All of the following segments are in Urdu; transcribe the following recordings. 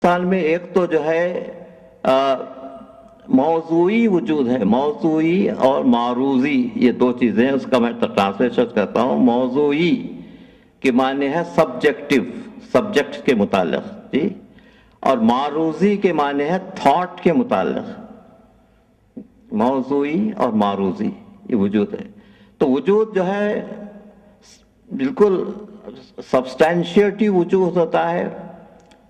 میں ایک تو جو ہے موضوعی وجود ہے، موضوعی اور معروضی، یہ دو چیزیں ہیں، اس کا میں ٹرانسلیشن کرتا ہوں۔ موضوعی کے معنی ہے سبجیکٹو، سبجیکٹ کے متعلق، جی، اور معروضی کے معنی ہے تھاٹ کے متعلق۔ موضوعی اور معروضی یہ وجود ہے۔ تو وجود جو ہے بالکل سبسٹینشیٹی وجود ہوتا ہے،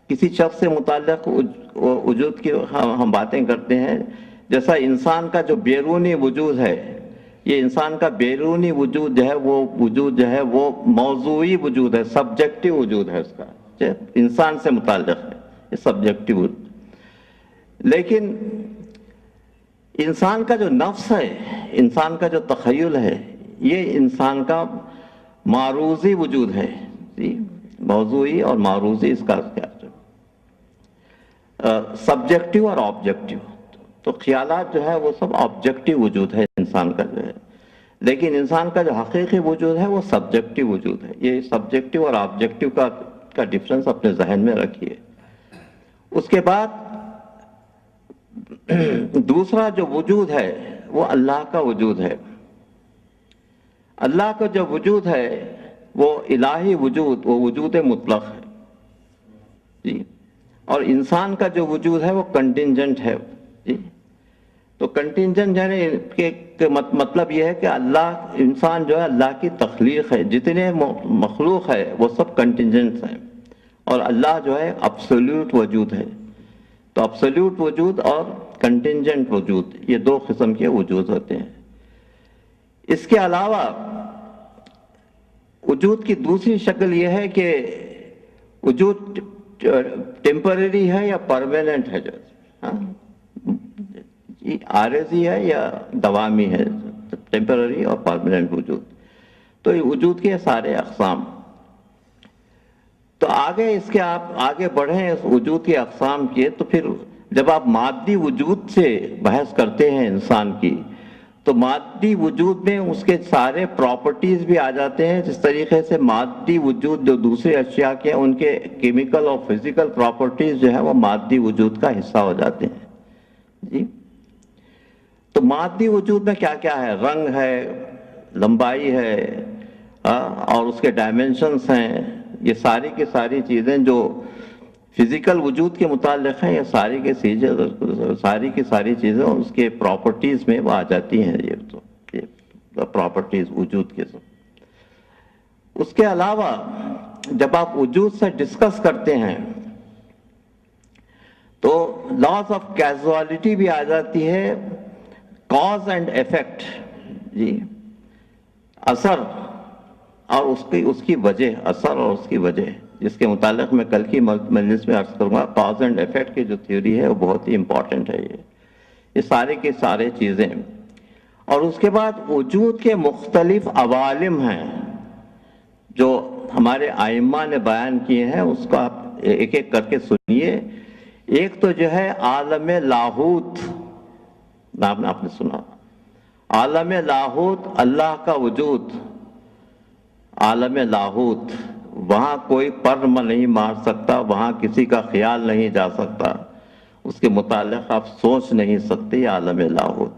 کسی شخص سے متعلق وجود کی ہم باتیں کرتے ہیں۔ جیسا انسان کا جو بیرونی وجود ہے، یہ انسان کا بیرونی وجود جو ہے وہ وجود جو ہے وہ موضوعی وجود ہے، سبجیکٹو وجود ہے، اس کا انسان سے متعلق ہے، یہ سبجیکٹو وجود۔ لیکن انسان کا جو نفس ہے، انسان کا جو تخیل ہے، یہ انسان کا معروضی وجود ہے، جی، موضوعی اور معروضی اس کا کیا سبجیکٹو اور آبجیکٹو۔ تو خیالات جو ہے وہ سب آبجیکٹو وجود ہے انسان کا جو ہے، لیکن انسان کا جو حقیقی وجود ہے وہ سبجیکٹو وجود ہے۔ یہ سبجیکٹو اور آبجیکٹو کا ڈفرنس اپنے ذہن میں رکھیے۔ اس کے بعد دوسرا جو وجود ہے وہ اللہ کا وجود ہے۔ اللہ کا جو وجود ہے وہ الہی وجود، وہ وجود مطلق ہے، جی، اور انسان کا جو وجود ہے وہ کنٹینجنٹ ہے، جی۔ تو کنٹینجنٹ یعنی کہ مطلب یہ ہے کہ اللہ، انسان جو ہے اللہ کی تخلیق ہے، جتنے مخلوق ہے وہ سب کنٹینجنٹ ہیں، اور اللہ جو ہے ابسولوٹ وجود ہے۔ تو ابسولوٹ وجود اور کنٹینجنٹ وجود، یہ دو قسم کے وجود ہوتے ہیں۔ اس کے علاوہ وجود کی دوسری شکل یہ ہے کہ وجود ٹیمپرری ہے یا پرماننٹ ہے، عارضی ہے یا دوامی ہے، ٹیمپرری اور پرماننٹ وجود۔ تو یہ وجود کے سارے اقسام۔ تو آگے اس کے آپ آگے بڑھیں اس وجود کے اقسام کے، تو پھر جب آپ مادی وجود سے بحث کرتے ہیں انسان کی، تو مادی وجود میں اس کے سارے پراپرٹیز بھی آ جاتے ہیں۔ جس طریقے سے مادی وجود جو دوسرے اشیاء کے ہیں، ان کے کیمیکل اور فزیکل پراپرٹیز جو ہیں وہ مادی وجود کا حصہ ہو جاتے ہیں، جی۔ تو مادی وجود میں کیا کیا ہے؟ رنگ ہے، لمبائی ہے، اور اس کے ڈائمنشنز ہیں۔ یہ ساری کی ساری چیزیں جو فزیکل وجود کے متعلق ہیں، یہ ساری کی ساری چیزیں اس کے پراپرٹیز میں وہ آ جاتی ہیں، یہ پراپرٹیز وجود کے سب۔ اس کے علاوہ جب آپ وجود سے ڈسکس کرتے ہیں تو لاز آف کیزوالٹی بھی آ جاتی ہے، کاز اینڈ ایفیکٹ، جی، اثر اور اس کی وجہ، اثر اور اس کی وجہ، جس کے متعلق میں کل کی مجلس میں عرض کروں گا۔ کاز اینڈ ایفیکٹ کی جو تھیوری ہے وہ بہت ہی امپورٹنٹ ہے۔ یہ سارے کے سارے چیزیں۔ اور اس کے بعد وجود کے مختلف عوالم ہیں جو ہمارے ائمہ نے بیان کیے ہیں، اس کو آپ ایک ایک کر کے سنیے۔ ایک تو جو ہے عالم لاہوت، نام آپ نے سنا، عالم لاہوت، اللہ کا وجود، عالم لاہوت، وہاں کوئی پر نہیں مار سکتا، وہاں کسی کا خیال نہیں جا سکتا، اس کے متعلق آپ سوچ نہیں سکتے، یہ عالم لاہوت،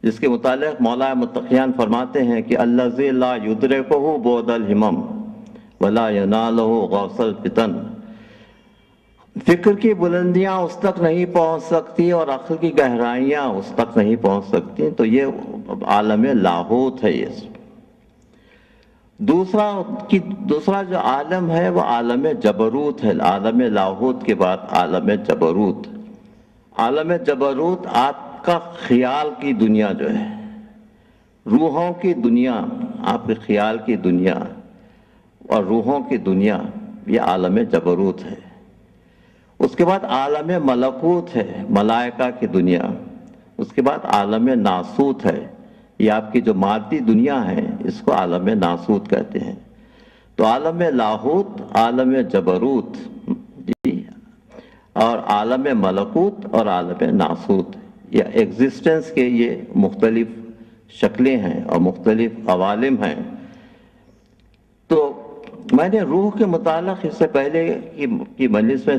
جس کے متعلق مولا متقیان فرماتے ہیں کہ الذی لا یدرکہ بعد الہمم ولا ینالہ غوث الفتن۔ فکر کی بلندیاں اس تک نہیں پہنچ سکتی اور عقل کی گہرائیاں اس تک نہیں پہنچ سکتی، تو یہ عالم لاہوت ہے۔ یہ دوسرا جو عالم ہے وہ عالم جبروت ہے۔ عالم لاہوت کے بعد عالم جبروت۔ عالم جبروت آپ کا خیال کی دنیا جو ہے، روحوں کی دنیا، آپ کے خیال کی دنیا اور روحوں کی دنیا، یہ عالم جبروت ہے۔ اس کے بعد عالم ملکوت ہے، ملائکہ کی دنیا۔ اس کے بعد عالم ناسوت ہے، یہ آپ کی جو مادی دنیا ہے اس کو عالم ناسوت کہتے ہیں۔ تو عالم لاہوت، عالم جبروت، جی، اور عالم ملکوت اور عالم ناسوت، یہ ایگزسٹنس کے یہ مختلف شکلیں ہیں اور مختلف عوالم ہیں۔ تو میں نے روح کے متعلق اس سے پہلے کی مجلس میں،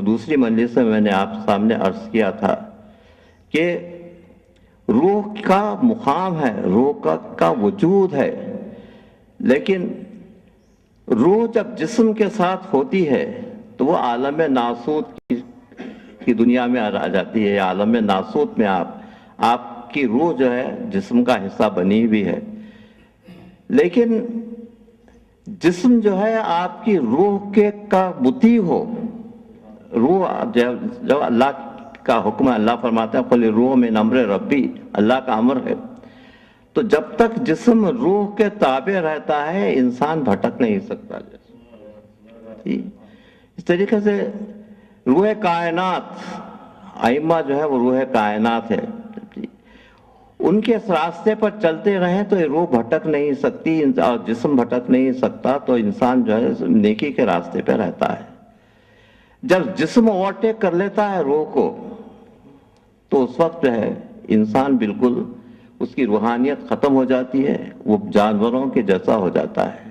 دوسری مجلس میں نے آپ سامنے عرض کیا تھا کہ روح کا مقام ہے، روح کا وجود ہے، لیکن روح جب جسم کے ساتھ ہوتی ہے تو وہ عالم ناسوت کی دنیا میں آ جاتی ہے. عالم ناسوت میں آپ کی روح جو ہے جسم کا حصہ بنی ہوئی ہے، لیکن جسم جو ہے آپ کی روح کا مطیع ہو. روح جب اللہ کا حکم ہے، اللہ فرماتے ہیں قل روح من امر ربی، اللہ کا امر ہے، تو جب تک جسم روح کے تابع رہتا ہے انسان بھٹک نہیں سکتا. اس طریقے سے روح کائنات، ائمہ جو ہے وہ روح کائنات ہے، ان کے اس راستے پر چلتے رہیں تو یہ روح بھٹک نہیں سکتی اور جسم بھٹک نہیں سکتا، تو انسان جو ہے نیکی کے راستے پہ رہتا ہے. جب جسم اوورٹیک کر لیتا ہے روح کو تو اس وقت جو ہے انسان بالکل اس کی روحانیت ختم ہو جاتی ہے، وہ جانوروں کے جیسا ہو جاتا ہے.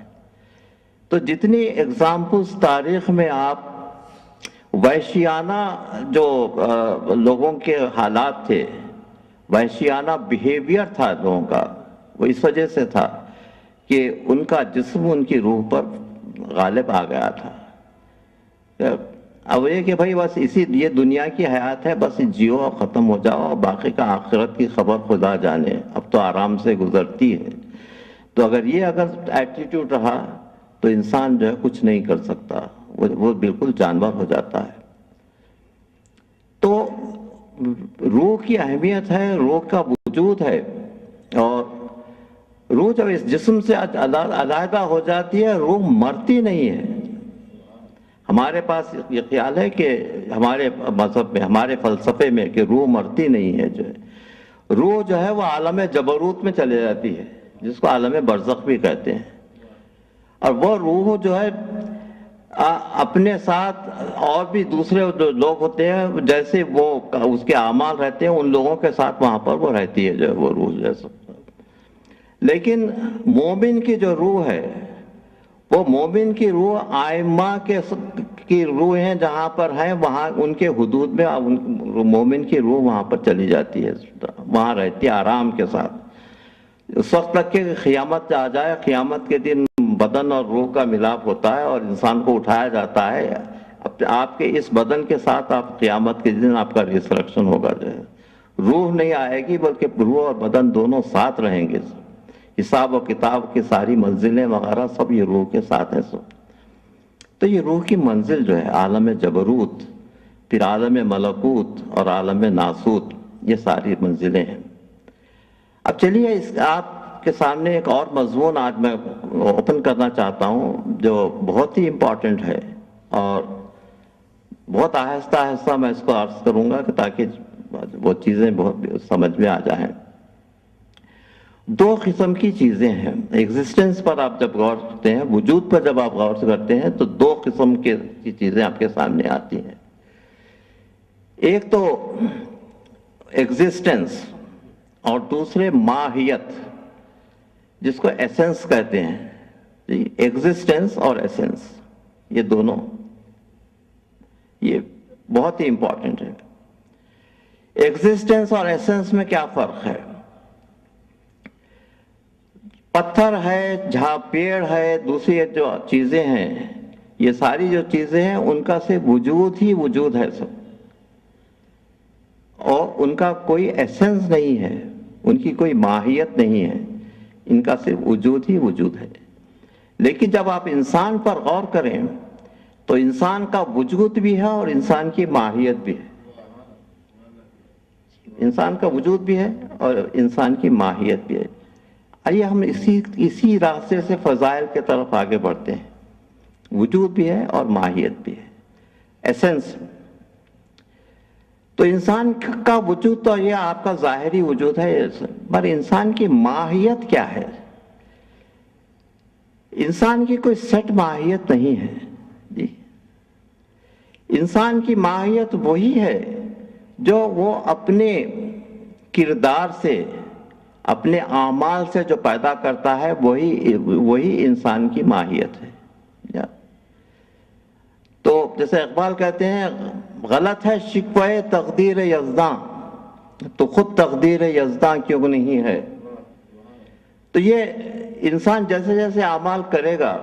تو جتنی ایگزامپلز تاریخ میں آپ وحشیانہ جو لوگوں کے حالات تھے، وحشیانہ بیہیویئر تھا لوگوں کا، وہ اس وجہ سے تھا کہ ان کا جسم ان کی روح پر غالب آ گیا تھا. اب یہ کہ بھائی بس یہ دنیا کی حیات ہے، بس جیو اور ختم ہو جاؤ، باقی کا آخرت کی خبر خدا جانے، اب تو آرام سے گزرتی ہے. تو اگر ایٹیٹیوڈ رہا تو انسان جو ہے کچھ نہیں کر سکتا، وہ بالکل جانور ہو جاتا ہے. تو روح کی اہمیت ہے، روح کا وجود ہے، اور روح جب اس جسم سے علیحدہ ہو جاتی ہے روح مرتی نہیں ہے. ہمارے پاس یہ خیال ہے کہ ہمارے مذہب میں، ہمارے فلسفے میں، کہ روح مرتی نہیں ہے. روح جو ہے وہ عالم جبروت میں چلے جاتی ہے، جس کو عالم برزخ بھی کہتے ہیں. اور وہ روح جو ہے اپنے ساتھ اور بھی دوسرے جو لوگ ہوتے ہیں، جیسے وہ اس کے اعمال رہتے ہیں، ان لوگوں کے ساتھ وہاں پر وہ رہتی ہے، جو وہ روح جیسا. لیکن مومن کی جو روح ہے، وہ مومن کی روح ائمہ کی روح ہیں، جہاں پر ہیں وہاں ان کے حدود میں مومن کی روح وہاں پر چلی جاتی ہے، وہاں رہتی ہے آرام کے ساتھ. اس وقت تک کہ قیامت آ جائے، قیامت کے دن بدن اور روح کا ملاپ ہوتا ہے اور انسان کو اٹھایا جاتا ہے. آپ کے اس بدن کے ساتھ آپ قیامت کے دن آپ کا ریسرکشن ہوگا. جو ہے روح نہیں آئے گی، بلکہ روح اور بدن دونوں ساتھ رہیں گے. حساب و کتاب کی ساری منزلیں وغیرہ سب یہ روح کے ساتھ ہیں. تو یہ روح کی منزل جو ہے عالم جبروت، پھر عالم ملکوت اور عالم ناسوت، یہ ساری منزلیں ہیں. اب چلیے آپ کے سامنے ایک اور مضمون آج میں اوپن کرنا چاہتا ہوں، جو بہت ہی امپورٹنٹ ہے، اور بہت آہستہ آہستہ میں اس کو عرض کروں گا کہ تاکہ وہ چیزیں بہت سمجھ میں آ جائیں. دو قسم کی چیزیں ہیں. ایگزسٹنس پر آپ جب غور کرتے ہیں، وجود پر جب آپ غور کرتے ہیں، تو دو قسم کی چیزیں آپ کے سامنے آتی ہیں. ایک تو ایگزسٹنس اور دوسرے ماہیت، جس کو ایسنس کہتے ہیں. ایگزسٹنس اور ایسنس، یہ دونوں یہ بہت ہی امپورٹنٹ ہے. ایگزسٹنس اور ایسنس میں کیا فرق ہے؟ پتھر ہے، جہاں پیڑ ہے، دوسری جو چیزیں ہیں، یہ ساری جو چیزیں ہیں ان کا صرف وجود ہی وجود ہے سب، اور ان کا کوئی ایسنس نہیں ہے، ان کی کوئی ماہیت نہیں ہے، ان کا صرف وجود ہی وجود ہے. لیکن جب آپ انسان پر غور کریں تو انسان کا وجود بھی ہے اور انسان کی ماہیت بھی ہے. انسان کا وجود بھی ہے اور انسان کی ماہیت بھی ہے. آئیے ہم اسی راستے سے فضائل کے طرف آگے بڑھتے ہیں. وجود بھی ہے اور ماہیت بھی ہے، ایسنس. تو انسان کا وجود تو یہ آپ کا ظاہری وجود ہے، پر انسان کی ماہیت کیا ہے؟ انسان کی کوئی سیٹ ماہیت نہیں ہے جی. انسان کی ماہیت وہی ہے جو وہ اپنے کردار سے، اپنے اعمال سے جو پیدا کرتا ہے، وہی انسان کی ماہیت ہے جیسے اقبال کہتے ہیں غلط ہے شکوہ تقدیر یزداں تو خود تقدیر یزداں کیوں نہیں ہے. تو یہ انسان جیسے جیسے اعمال کرے گا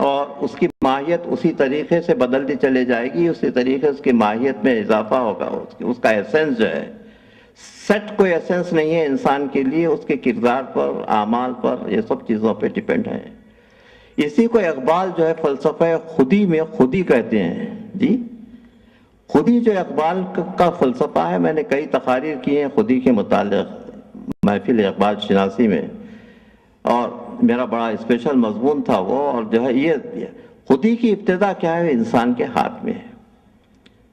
اور اس کی ماہیت اسی طریقے سے بدلتی چلے جائے گی، اسی طریقے سے اس کی ماہیت میں اضافہ ہوگا. اس کا ایسنس جو ہے، سیٹ کوئی ایسنس نہیں ہے انسان کے لیے، اس کے کردار پر، اعمال پر، یہ سب چیزوں پہ ڈیپینڈ ہے. اسی کو اقبال جو ہے فلسفہ خودی میں خودی کہتے ہیں. جی خودی جو اقبال کا فلسفہ ہے، میں نے کئی تقاریر کی ہیں خودی کے متعلق محفل اقبال شناسی میں، اور میرا بڑا اسپیشل مضمون تھا وہ. اور جو ہے یہ خودی کی ابتدا کیا ہے، انسان کے ہاتھ میں ہے.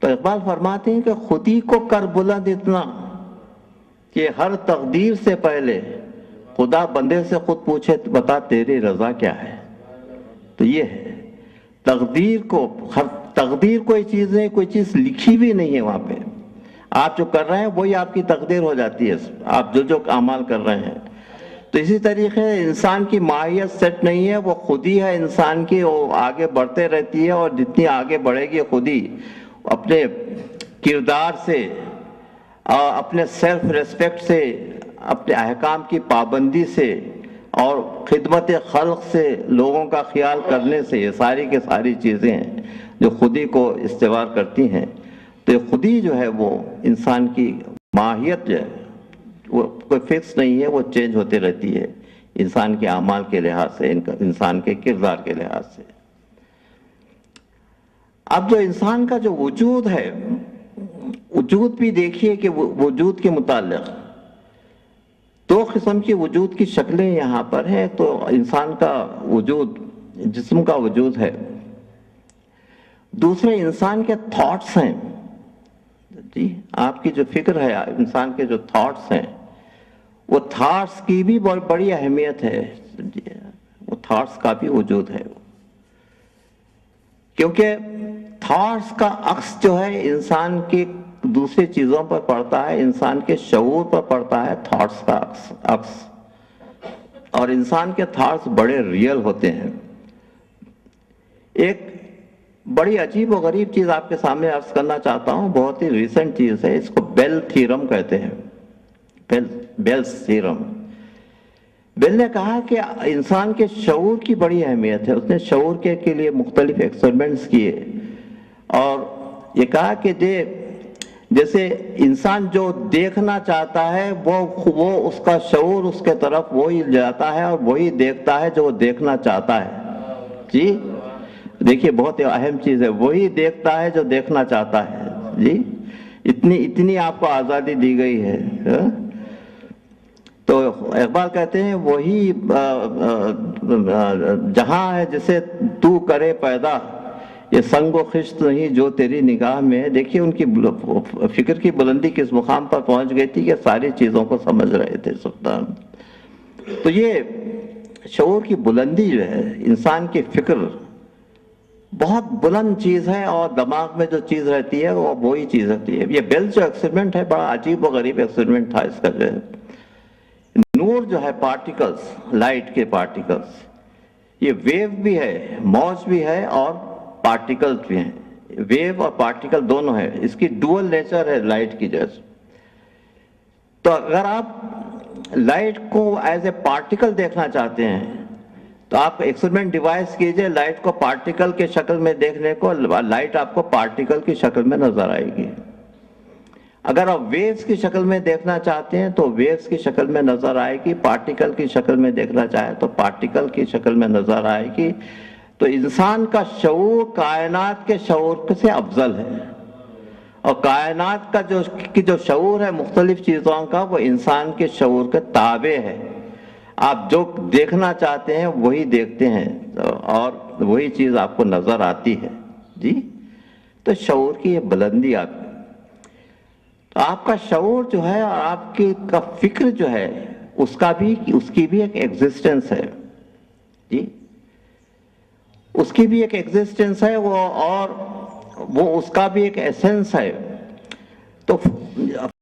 تو اقبال فرماتے ہیں کہ خودی کو کر بلند اتنا کہ ہر تقدیر سے پہلے خدا بندے سے خود پوچھے بتا تیری رضا کیا ہے. تو یہ ہے تقدیر کوئی چیز نہیں، کوئی چیز لکھی بھی نہیں ہے وہاں پہ. آپ جو کر رہے ہیں وہی آپ کی تقدیر ہو جاتی ہے، آپ جو اعمال کر رہے ہیں. تو اسی طریقے انسان کی ماہیت سیٹ نہیں ہے، وہ خودی ہے انسان کی، وہ آگے بڑھتے رہتی ہے، اور جتنی آگے بڑھے گی خودی اپنے کردار سے، اپنے سیلف ریسپیکٹ سے، اپنے احکام کی پابندی سے، اور خدمت خلق سے، لوگوں کا خیال کرنے سے، یہ ساری کی ساری چیزیں ہیں جو خودی کو استوار کرتی ہیں. تو یہ خودی جو ہے وہ انسان کی ماہیت جو ہے وہ کوئی فکس نہیں ہے، وہ چینج ہوتی رہتی ہے انسان کے اعمال کے لحاظ سے، انسان کے کردار کے لحاظ سے. اب جو انسان کا جو وجود ہے، وجود بھی دیکھیے کہ وجود کے متعلق دو قسم کی وجود کی شکلیں یہاں پر ہیں. تو انسان کا وجود جسم کا وجود ہے، دوسرے انسان کے تھاٹس ہیں. جی آپ کی جو فکر ہے، انسان کے جو تھاٹس ہیں، وہ تھاٹس کی بھی بڑی اہمیت ہے. وہ تھاٹس کا بھی وجود ہے، کیونکہ تھاٹس کا عکس جو ہے انسان کی دوسری چیزوں پر پڑتا ہے، انسان کے شعور پر پڑتا ہے تھاٹس کا عکس. اور انسان کے تھاٹس بڑے ریئل ہوتے ہیں. ایک بڑی عجیب و غریب چیز آپ کے سامنے عرض کرنا چاہتا ہوں، بہت ہی ریسنٹ چیز ہے، اس کو بیل تھیورم کہتے ہیں. بیلس تھیورم. بیل نے کہا کہ انسان کے شعور کی بڑی اہمیت ہے. اس نے شعور کے لیے مختلف ایکسپیریمنٹس کیے، اور یہ کہا کہ جیسے انسان جو دیکھنا چاہتا ہے وہ اس کا شعور اس کے طرف وہی جاتا ہے اور وہی دیکھتا ہے جو وہ دیکھنا چاہتا ہے. جی دیکھیے بہت اہم چیز ہے، وہی دیکھتا ہے جو دیکھنا چاہتا ہے. جی اتنی آپ کو آزادی دی گئی ہے. تو اقبال کہتے ہیں وہی جہاں ہے جسے تو کرے پیدا، یہ سنگ و خشت نہیں جو تیری نگاہ میں ہے. دیکھیے ان کی فکر کی بلندی کس مقام پر پہنچ گئی تھی کہ ساری چیزوں کو سمجھ رہے تھے سلطان. تو یہ شعور کی بلندی جو ہے، انسان کی فکر بہت بلند چیز ہے، اور دماغ میں جو چیز رہتی ہے وہ وہی چیز رہتی ہے. یہ بیل جو ایکسپیریمنٹ ہے بڑا عجیب و غریب ایکسپیریمنٹ تھا اس کا. جو ہے نور جو ہے، پارٹیکلز، لائٹ کے پارٹیکلز، یہ ویو بھی ہے، موج بھی ہے، اور پارٹیکلز بھی ہیں. ویو اور پارٹیکل دونوں ہیں. اس کی ڈوئل نیچر ہے لائٹ کی جیسے. تو اگر آپ لائٹ کو ایز اے پارٹیکل دیکھنا چاہتے ہیں تو آپ ایکسپیریمنٹ ڈیوائس کیجئے لائٹ کو پارٹیکل کے شکل میں دیکھنے کو، لائٹ آپ کو پارٹیکل کی شکل میں نظر آئے گی. اگر آپ ویوز کی شکل میں دیکھنا چاہتے ہیں تو ویوز کی شکل میں نظر آئے گی. پارٹیکل کی شکل میں دیکھنا چاہیں تو پارٹیکل کی شکل میں نظر آئے گی. تو انسان کا شعور کائنات کے شعور سے افضل ہے، اور کائنات کا جو شعور ہے مختلف چیزوں کا، وہ انسان کے شعور کے تابع ہے. آپ جو دیکھنا چاہتے ہیں وہی دیکھتے ہیں، اور وہی چیز آپ کو نظر آتی ہے. جی تو شعور کی یہ بلندی آپ کا شعور جو ہے، اور آپ کی کا فکر جو ہے، اس کی بھی ایک ایگزسٹنس ہے. جی اس کی بھی ایک ایگزسٹنس ہے، وہ اس کا بھی ایک ایسنس ہے. تو